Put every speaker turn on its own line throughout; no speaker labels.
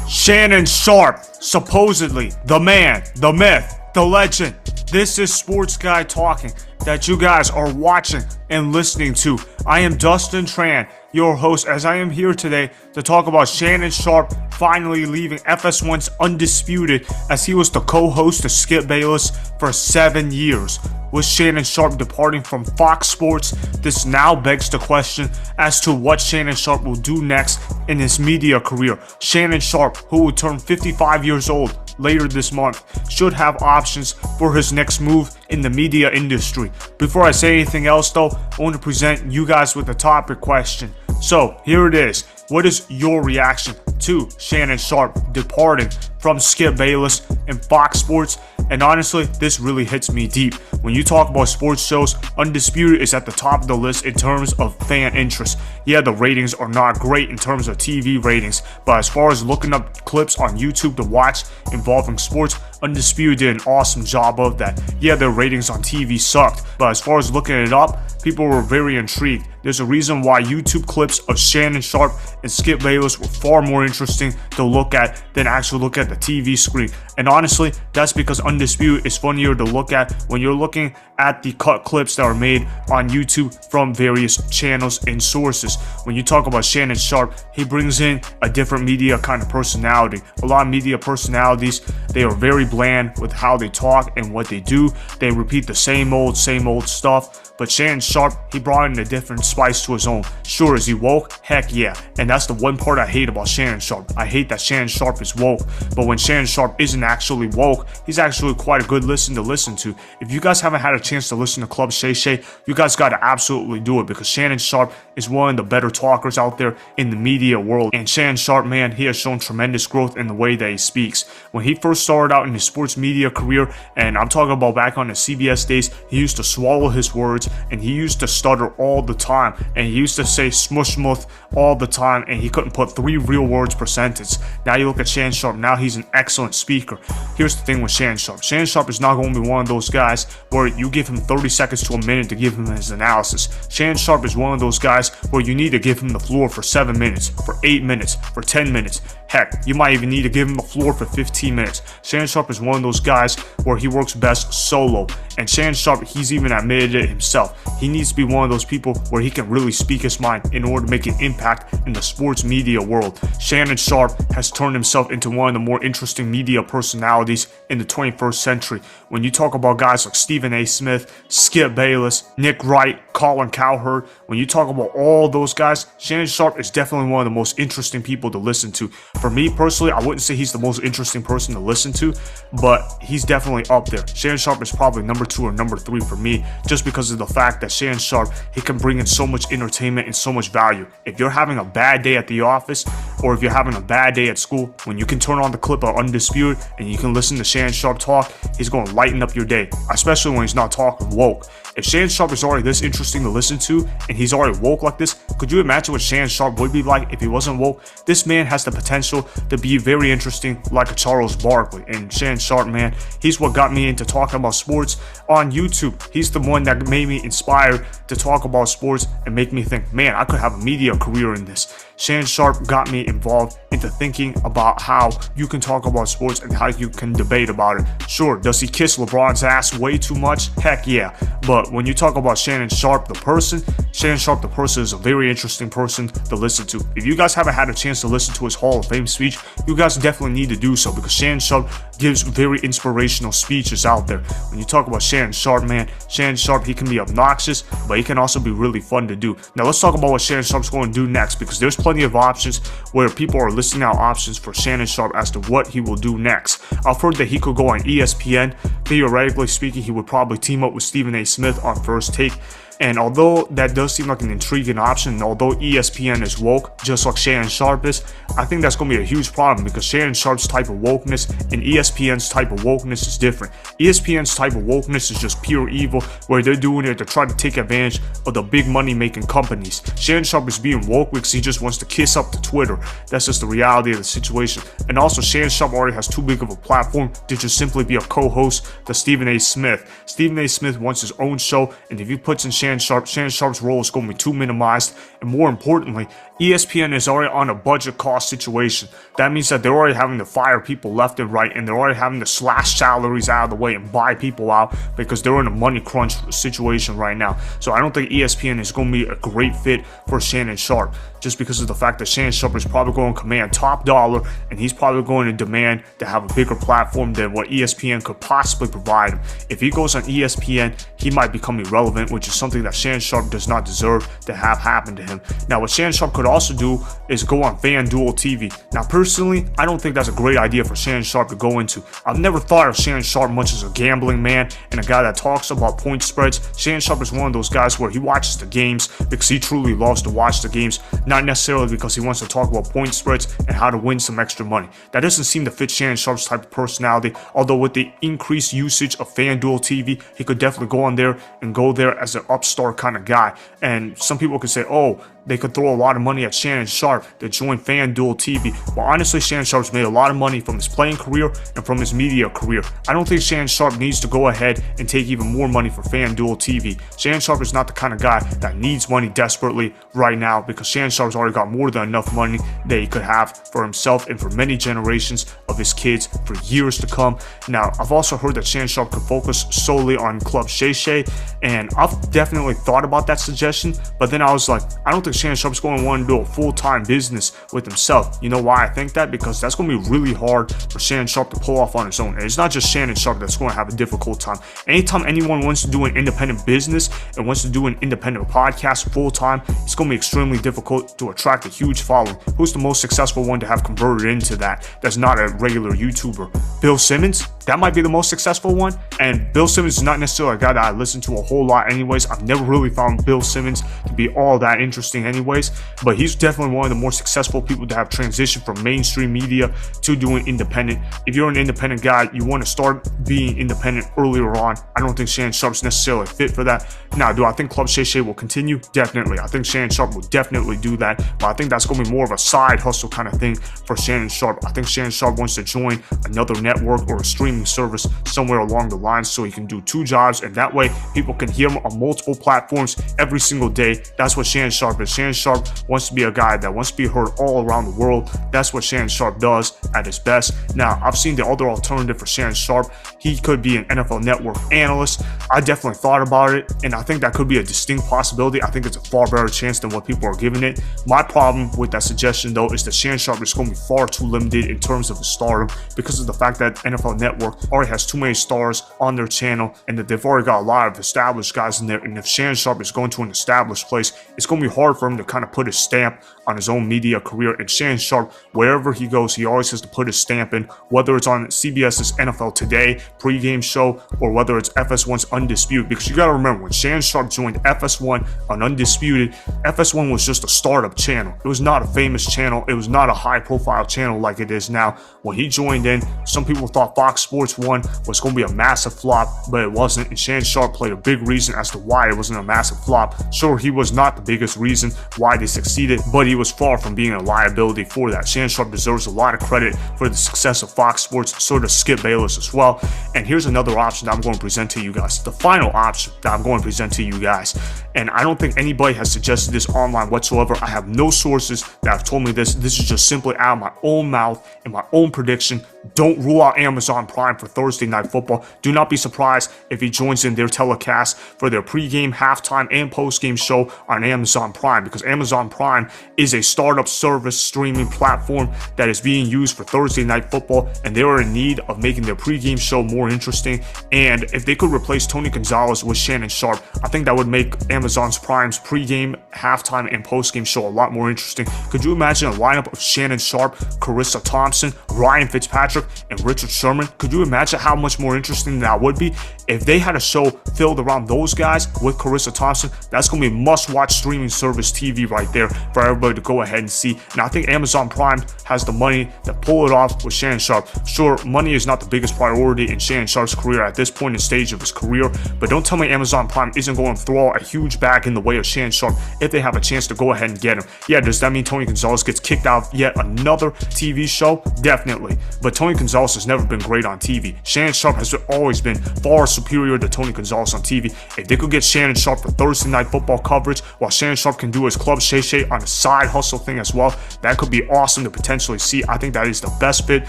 Shannon Sharpe, supposedly the man, the myth, the legend. This is Sports Guy Talking that you guys are watching and listening to. I am Dustin Tran, your host, as I am here today to talk about Shannon Sharpe finally leaving FS1's Undisputed as he was the co-host of Skip Bayless for 7 years. With Shannon Sharpe departing from Fox Sports, this now begs the question as to what Shannon Sharpe will do next in his media career. Shannon Sharpe, who will turn 55 years old later this month, should have options for his next move in the media industry. Before I say anything else though, I want to present you guys with a topic question. So here it is. What is your reaction to Shannon Sharpe departing from Skip Bayless and Fox Sports? And honestly, this really hits me deep. When you talk about sports shows, Undisputed is at the top of the list in terms of fan interest. Yeah, the ratings are not great in terms of TV ratings, but as far as looking up clips on YouTube to watch involving sports, Undisputed did an awesome job of that. Yeah, their ratings on TV sucked, but as far as looking it up, people were very intrigued. There's a reason why YouTube clips of Shannon Sharpe and Skip Bayless were far more interesting to look at than actually look at the TV screen. And honestly, that's because Undisputed is funnier to look at when you're looking at the cut clips that are made on YouTube from various channels and sources. When you talk about Shannon Sharpe, he brings in a different media kind of personality. A lot of media personalities, they are very bland with how they talk and what they do. They repeat the same old stuff. But Shannon Sharpe, he brought in a different spice to his own. Sure, is he woke? Heck yeah. And that's the one part I hate about Shannon Sharpe. I hate that Shannon Sharpe is woke. But when Shannon Sharpe isn't actually woke, he's actually quite a good listen to. If you guys haven't had a chance to listen to Club Shay Shay, you guys got to absolutely do it because Shannon Sharpe is one of the better talkers out there in the media world. And Shannon Sharpe, man, he has shown tremendous growth in the way that he speaks. When he first started out in his sports media career, and I'm talking about back on the CBS days, he used to swallow his words and he used to stutter all the time, and he used to say smush-muth all the time, and he couldn't put 3 real words per sentence. Now you look at Shannon Sharpe, now he's an excellent speaker. Here's the thing with Shannon Sharpe. Shannon Sharpe is not going to be one of those guys where you give him 30 seconds to a minute to give him his analysis. Shannon Sharpe is one of those guys where you need to give him the floor for 7 minutes, for 8 minutes, for 10 minutes. Heck, you might even need to give him the floor for 15 minutes. Shannon Sharpe is one of those guys where he works best solo. And Shannon Sharpe, he's even admitted it himself. He needs to be one of those people where he can really speak his mind in order to make an impact in the sports media world. Shannon Sharpe has turned himself into one of the more interesting media personalities in the 21st century. When you talk about guys like Stephen A. Smith, Skip Bayless, Nick Wright, Colin Cowherd, when you talk about all those guys, Shannon Sharpe is definitely one of the most interesting people to listen to. For me personally, I wouldn't say he's the most interesting person to listen to, but he's definitely up there. Shannon Sharpe is probably number 2 or number 3 for me, just because of the fact that Shannon Sharpe, he can bring in so much entertainment and so much value. If you're having a bad day at the office, or if you're having a bad day at school, when you can turn on the clip of Undisputed and you can listen to Shannon Sharpe talk, he's going to lighten up your day, especially when he's not talking woke. If Shannon Sharpe is already this interesting to listen to, and he's already woke like this, could you imagine what Shannon Sharpe would be like if he wasn't woke? This man has the potential to be very interesting like a Charles Barkley. And Shannon Sharpe, man, he's what got me into talking about sports on YouTube. He's the one that made me inspired to talk about sports and make me think, man, I could have a media career in this. Shannon Sharpe got me involved into thinking about how you can talk about sports and how you can debate about it. Sure, does he kiss LeBron's ass way too much? Heck yeah. But when you talk about Shannon Sharpe the person, Shannon Sharpe the person is a very interesting person to listen to. If you guys haven't had a chance to listen to his Hall of Fame speech, you guys definitely need to do so because Shannon Sharpe gives very inspirational speeches out there. When you talk about Shannon Sharpe, man, Shannon Sharpe, he can be obnoxious, but he can also be really fun to do. Now let's talk about what Shannon Sharpe's going to do next, because there's plenty of options where people are listing out options for Shannon Sharpe as to what he will do next. I've heard that he could go on ESPN. Theoretically speaking, he would probably team up with Stephen A. Smith on First Take. And although that does seem like an intriguing option, and although ESPN is woke, just like Shannon Sharpe is, I think that's going to be a huge problem because Shannon Sharpe's type of wokeness and ESPN's type of wokeness is different. ESPN's type of wokeness is just pure evil, where they're doing it to try to take advantage of the big money making companies. Shannon Sharpe is being woke because he just wants to kiss up to Twitter. That's just the reality of the situation. And also, Shannon Sharpe already has too big of a platform to just simply be a co-host to Stephen A. Smith. Stephen A. Smith wants his own show, and if he puts in Shannon Shannon Sharpe. Shannon Sharpe's role is going to be too minimized, and more importantly, ESPN is already on a budget cost situation. That means that they're already having to fire people left and right, and they're already having to slash salaries out of the way and buy people out because they're in a money crunch situation right now. So I don't think ESPN is going to be a great fit for Shannon Sharpe, just because of the fact that Shannon Sharpe is probably going to command top dollar, and he's probably going to demand to have a bigger platform than what ESPN could possibly provide him. If he goes on ESPN, he might become irrelevant, which is something that Shannon Sharpe does not deserve to have happen to him. Now, what Shannon Sharpe could also do is go on FanDuel TV. Now, personally, I don't think that's a great idea for Shannon Sharpe to go into. I've never thought of Shannon Sharpe much as a gambling man and a guy that talks about point spreads. Shannon Sharpe is one of those guys where he watches the games because he truly loves to watch the games, not necessarily because he wants to talk about point spreads and how to win some extra money. That doesn't seem to fit Shannon Sharpe's type of personality, although with the increased usage of FanDuel TV, he could definitely go on there and go there as an upstart kind of guy. And some people could say, oh, they could throw a lot of money at Shannon Sharpe to join FanDuel TV. Well, honestly, Shannon Sharpe's made a lot of money from his playing career and from his media career. I don't think Shannon Sharpe needs to go ahead and take even more money for FanDuel TV. Shannon Sharpe is not the kind of guy that needs money desperately right now, because Shannon Sharpe's already got more than enough money that he could have for himself and for many generations of his kids for years to come. Now, I've also heard that Shannon Sharpe could focus solely on Club Shay Shay, and I've definitely thought about that suggestion, but then I was like, I don't think Shannon Sharpe's going to want to do a full-time business with himself. You know why I think that? Because that's going to be really hard for Shannon Sharpe to pull off on his own. And it's not just Shannon Sharpe that's going to have a difficult time. Anytime anyone wants to do an independent business and wants to do an independent podcast full-time, it's going to be extremely difficult to attract a huge following. Who's the most successful one to have converted into that? That's not a regular YouTuber. Bill Simmons? That might be the most successful one. And Bill Simmons is not necessarily a guy that I listen to a whole lot anyways. I've never really found Bill Simmons to be all that interesting anyways, but he's definitely one of the more successful people to have transitioned from mainstream media to doing independent. If you're an independent guy, you want to start being independent earlier on. I don't think Shannon Sharpe's necessarily fit for that. Now, do I think Club Shay Shay will continue? Definitely. I think Shannon Sharpe will definitely do that, but I think that's going to be more of a side hustle kind of thing for Shannon Sharpe. I think Shannon Sharpe wants to join another network or a streaming service somewhere along the line so he can do two jobs, and that way people can hear him on multiple platforms every single day. That's what Shannon Sharpe is. Shannon Sharpe wants to be a guy that wants to be heard all around the world. That's what Shannon Sharpe does at his best. Now, I've seen the other alternative for Shannon Sharpe. He could be an NFL Network analyst. I definitely thought about it, and I think that could be a distinct possibility. I think it's a far better chance than what people are giving it. My problem with that suggestion, though, is that Shannon Sharpe is going to be far too limited in terms of his stardom because of the fact that NFL Network already has too many stars on their channel, and that they've already got a lot of established guys in there. And if Shannon Sharpe is going to an established place, it's going to be hard for him to kind of put his stamp on his own media career. And Shannon Sharpe, wherever he goes, he always has to put his stamp in, whether it's on CBS's NFL Today pregame show or whether it's FS1's Undisputed. Because you got to remember, when Shannon Sharpe joined FS1 on Undisputed, FS1 was just a startup channel. It was not a famous channel. It was not a high-profile channel like it is now. When he joined in, some people thought Fox Sports 1 was going to be a massive flop, but it wasn't. And Shannon Sharpe played a big reason as to why it wasn't a massive flop. Sure, he was not the biggest reason why they succeeded, but he was far from being a liability for that. Shannon Sharpe deserves a lot of credit for the success of Fox Sports, so does Skip Bayless as well. And here's another option that I'm going to present to you guys. The final option that I'm going to present to you guys. And I don't think anybody has suggested this online whatsoever. I have no sources that have told me this. This is just simply out of my own mouth and my own prediction. Don't rule out Amazon Prime for Thursday Night Football. Do not be surprised if he joins in their telecast for their pregame, halftime, and postgame show on Amazon Prime, because Amazon Prime is a startup service streaming platform that is being used for Thursday Night Football, and they are in need of making their pregame show more interesting. And if they could replace Tony Gonzalez with Shannon Sharpe, I think that would make Amazon Prime's pregame, halftime, and postgame show a lot more interesting. Could you imagine a lineup of Shannon Sharpe, Carissa Thompson, Ryan Fitzpatrick, and Richard Sherman? Could you imagine how much more interesting that would be? If they had a show filled around those guys with Carissa Thompson, that's going to be must-watch streaming service TV right there for everybody to go ahead and see. And I think Amazon Prime has the money to pull it off with Shannon Sharpe. Sure, money is not the biggest priority in Shannon Sharpe's career at this point in stage of his career, but don't tell me Amazon Prime isn't going to throw a huge bag in the way of Shannon Sharpe. if they have a chance to go ahead and get him. Yeah, does that mean Tony Gonzalez gets kicked out of yet another TV show? Definitely. But Tony Gonzalez has never been great on TV. Shannon Sharpe has always been far superior to Tony Gonzalez on TV. If they could get Shannon Sharpe for Thursday Night Football coverage, while Shannon Sharpe can do his Club Shay Shay on a side hustle thing as well, that could be awesome to potentially see. I think that is the best fit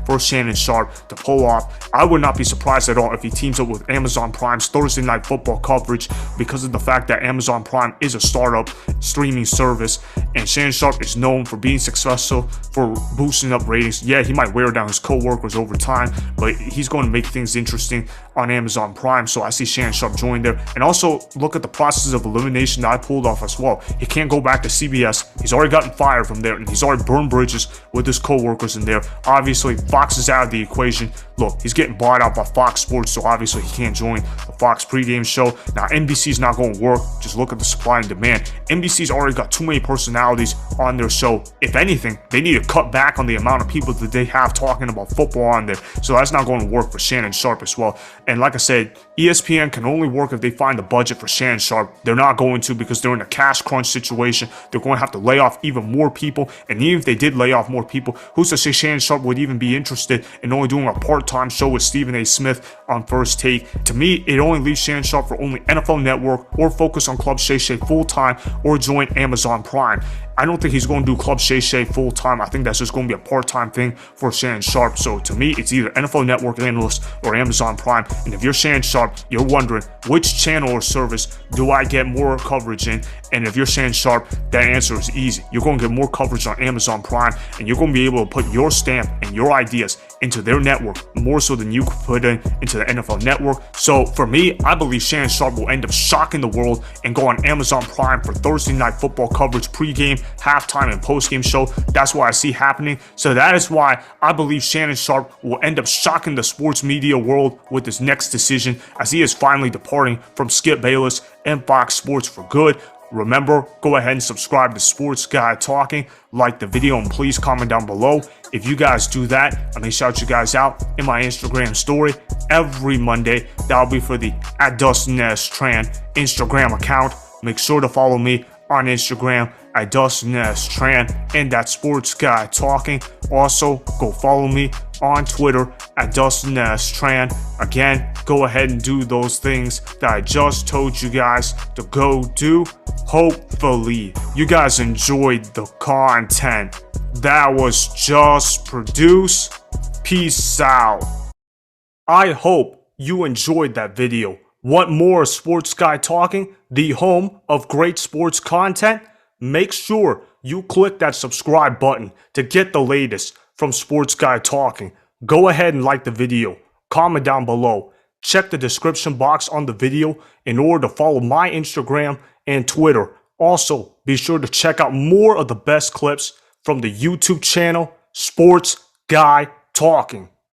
for Shannon Sharpe to pull off. I would not be surprised at all if he teams up with Amazon Prime's Thursday Night Football coverage, because of the fact that Amazon Prime is a startup streaming service, and Shannon Sharpe is known for being successful, for boosting up ratings. Yeah, he might wear down his co-workers over time, but he's going to make things interesting on Amazon Prime, so I see Shannon Sharpe join there. And also look at the process of elimination that I pulled off as well. He can't go back to CBS. He's already gotten fired from there, and he's already burned bridges with his co-workers in there. Obviously, Fox is out of the equation. Look, he's getting bought out by Fox Sports, so obviously he can't join the Fox pregame show. Now, NBC's not going to work. Just look at the supply and demand. NBC's already got too many personalities on their show. If anything, they need to cut back on the amount of people that they have talking about football on there. So that's not going to work for Shannon Sharpe as well. And like I said, ESPN can only work if they find the budget for Shannon Sharpe. They're not going to, because they're in a cash crunch situation. They're going to have to lay off even more people. And even if they did lay off more people, who's to say Shannon Sharpe would even be interested in only doing a part-time show with Stephen A. Smith on First Take? To me, it only leaves Shannon Sharpe for only NFL Network, or focus on Club Shay Shay full-time, or join Amazon Prime. I don't think he's going to do Club Shay Shay full-time. I think that's just going to be a part-time thing for Shannon Sharpe. So to me, it's either NFL Network analyst or Amazon Prime. And if you're Shannon Sharpe, you're wondering, which channel or service do I get more coverage in? And if you're Shannon Sharpe, that answer is easy. You're going to get more coverage on Amazon Prime, and you're going to be able to put your stamp and your ideas into their network more so than you could put into the NFL Network. So for me, I believe Shannon Sharpe will end up shocking the world and go on Amazon Prime for Thursday Night Football coverage, pregame, halftime, and postgame show. That's what I see happening. So that is why I believe Shannon Sharpe will end up shocking the sports media world with his next decision, as he is finally departing from Skip Bayless and Fox Sports for good. Remember, go ahead and subscribe to Sports Guy Talking, like the video, and please comment down below. If you guys do that, I may shout you guys out in my Instagram story every Monday. That'll be for the @DustinSTran Instagram account. Make sure to follow me on Instagram at DustinSTran and that Sports Guy Talking. Also, go follow me on Twitter at DustinSTran. Again, go ahead and do those things that I just told you guys to go do. Hopefully, you guys enjoyed the content that was just produced. Peace out. I hope you enjoyed that video. Want more Sports Guy Talking, the home of great sports content? Make sure you click that subscribe button to get the latest from Sports Guy Talking. Go ahead and like the video, comment down below, check the description box on the video in order to follow my Instagram and Twitter. Also, be sure to check out more of the best clips from the YouTube channel Sports Guy Talking.